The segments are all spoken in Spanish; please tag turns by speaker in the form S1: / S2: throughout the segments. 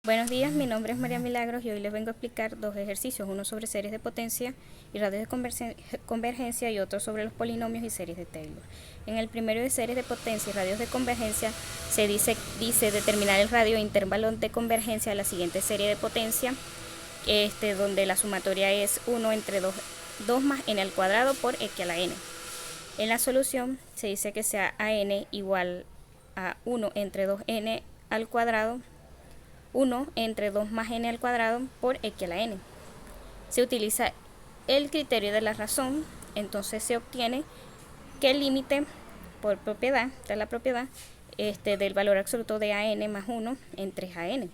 S1: Buenos días, mi nombre es María Milagros y hoy les vengo a explicar dos ejercicios, uno sobre series de potencia y radios de convergencia y otro sobre los polinomios y series de Taylor. En el primero de series de potencia y radios de convergencia se dice determinar el radio e intervalo de convergencia de la siguiente serie de potencia, donde la sumatoria es 1 entre 2 más n al cuadrado por x a la n. En la solución se dice que sea an igual a 1 entre 2n al cuadrado 1 entre 2 más n al cuadrado por x a la n. Se utiliza el criterio de la razón, entonces se obtiene que el límite por propiedad, esta es la propiedad, del valor absoluto de an más 1 entre an.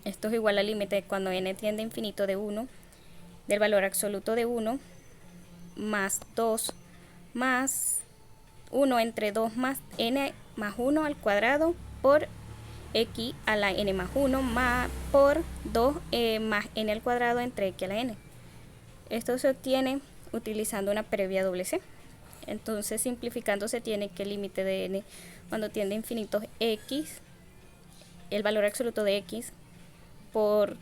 S1: Esto es igual al límite cuando n tiende a infinito de 1, del valor absoluto de 1 más 2 más 1 entre 2 más n más 1 al cuadrado por x a la n más 1 más por 2 más n al cuadrado entre x a la n. Esto se obtiene utilizando una previa doble c. Entonces, simplificando, se tiene que el límite de n cuando tiende a infinito es x, el valor absoluto de x, por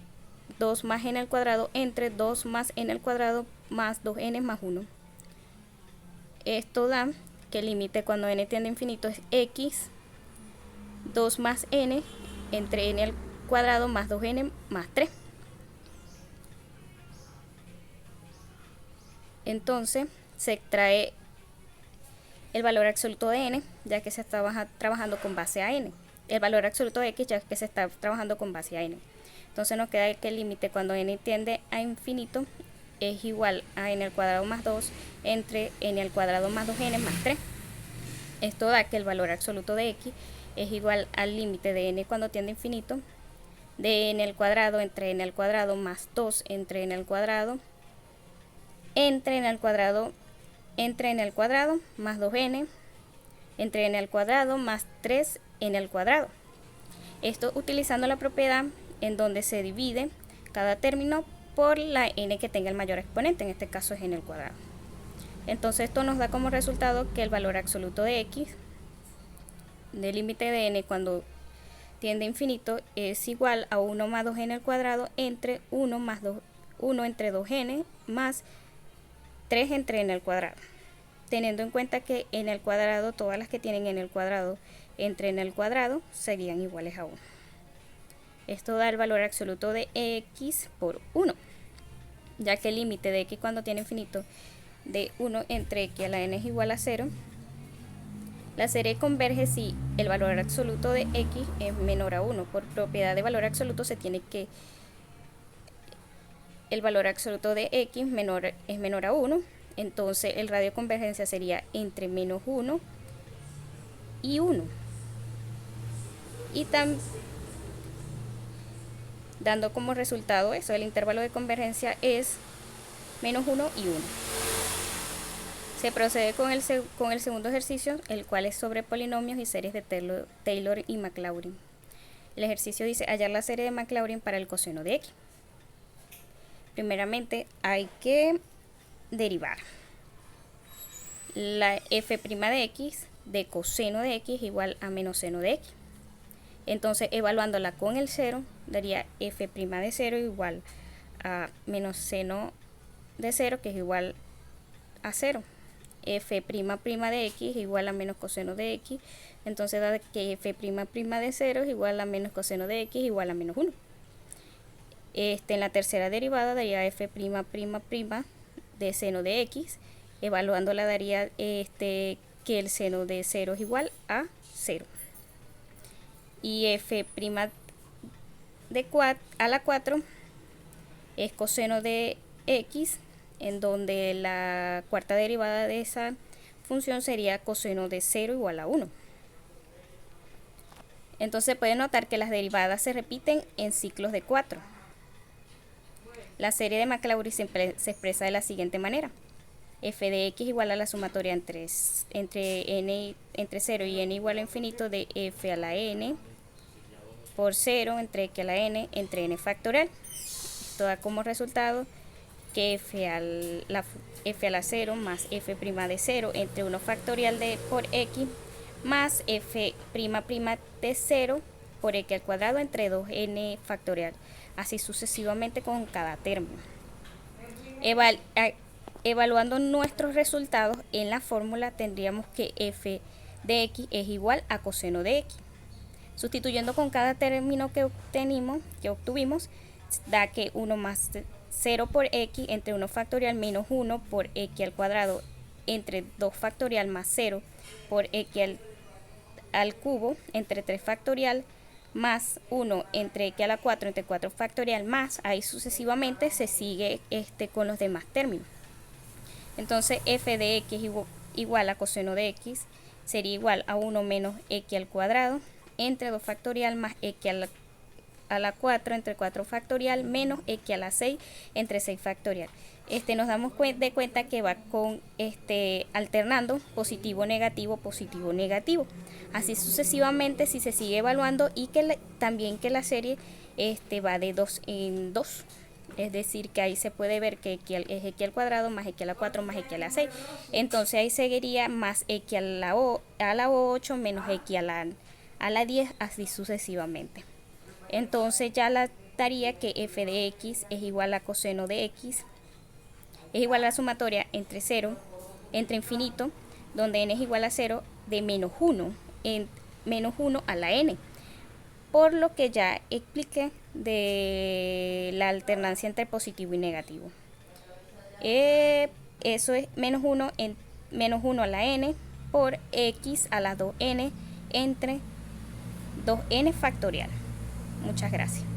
S1: 2 más n al cuadrado entre 2 más n al cuadrado más 2n más 1. Esto da que el límite cuando n tiende a infinito es x 2 más n entre n al cuadrado más 2n más 3. Entonces se extrae el valor absoluto de n, ya que se está trabajando con base a n. El valor absoluto de x, ya que se está trabajando con base a n. Entonces nos queda que el límite cuando n tiende a infinito es igual a n al cuadrado más 2 entre n al cuadrado más 2n más 3. Esto da que el valor absoluto de x es igual al límite de n cuando tiende a infinito de n al cuadrado entre n al cuadrado más 2 entre n al cuadrado entre n al cuadrado más 2n entre n al cuadrado más 3n al cuadrado. Esto utilizando la propiedad en donde se divide cada término por la n que tenga el mayor exponente, en este caso es n al cuadrado. Entonces esto nos da como resultado que el valor absoluto de x del límite de n cuando tiende a infinito es igual a 1 más 2n al cuadrado entre 1 entre 2n más 3 entre n al cuadrado. Teniendo en cuenta que n al cuadrado, todas las que tienen n al cuadrado entre n al cuadrado serían iguales a 1. Esto da el valor absoluto de x por 1, ya que el límite de x cuando tiene infinito de 1 entre x a la n es igual a 0. La serie converge si el valor absoluto de x es menor a 1. Por propiedad de valor absoluto se tiene que el valor absoluto de x es menor a 1. Entonces el radio de convergencia sería entre menos 1 y 1. Y dando como resultado eso, el intervalo de convergencia es menos 1 y 1. Se procede con el segundo ejercicio, el cual es sobre polinomios y series de Taylor y Maclaurin. El ejercicio dice hallar la serie de Maclaurin para el coseno de x. Primeramente hay que derivar la f' de x de coseno de x igual a menos seno de x. Entonces, evaluándola con el 0, daría f' de 0 igual a menos seno de 0, que es igual a 0. F' de x igual a menos coseno de x. Entonces da que f' de 0 es igual a menos coseno de x igual a menos 1. En la tercera derivada daría f' de seno de x. Evaluándola daría que el seno de 0 es igual a 0. Y f' a la 4 es coseno de x, en donde la cuarta derivada de esa función sería coseno de 0 igual a 1. Entonces pueden notar que las derivadas se repiten en ciclos de 4. La serie de Maclaurin se expresa de la siguiente manera. F de x igual a la sumatoria entre 0 y n igual a infinito de f a la n por 0 entre x a la n entre n factorial. Esto da como resultado que f a la 0 más f' de 0 entre 1 factorial de por x más f' de 0 por x al cuadrado entre 2n factorial, así sucesivamente con cada término. Evaluando nuestros resultados en la fórmula tendríamos que f de x es igual a coseno de x. Sustituyendo con cada término que obtuvimos, da que 1 más 0 por x entre 1 factorial menos 1 por x al cuadrado entre 2 factorial más 0 por x al cubo entre 3 factorial más 1 entre x a la 4 entre 4 factorial más, ahí sucesivamente se sigue con los demás términos. Entonces f de x igual a coseno de x sería igual a 1 menos x al cuadrado entre 2 factorial más x a la 4 entre 4 factorial menos x a la 6 entre 6 factorial. Nos damos de cuenta que va con alternando positivo, negativo, positivo, negativo. Así sucesivamente si se sigue evaluando y que también que la serie va de 2 en 2. Es decir, que ahí se puede ver que es x al cuadrado más x a la 4 más x a la 6. Entonces ahí seguiría más x a la 8 menos x a la 10, así sucesivamente. Entonces ya daría que f de x es igual a coseno de x, es igual a la sumatoria entre 0, entre infinito, donde n es igual a 0, de menos 1, menos 1 a la n. Por lo que ya expliqué de la alternancia entre positivo y negativo. Eso es menos 1 a la n por x a la 2n entre 2n factorial. Muchas gracias.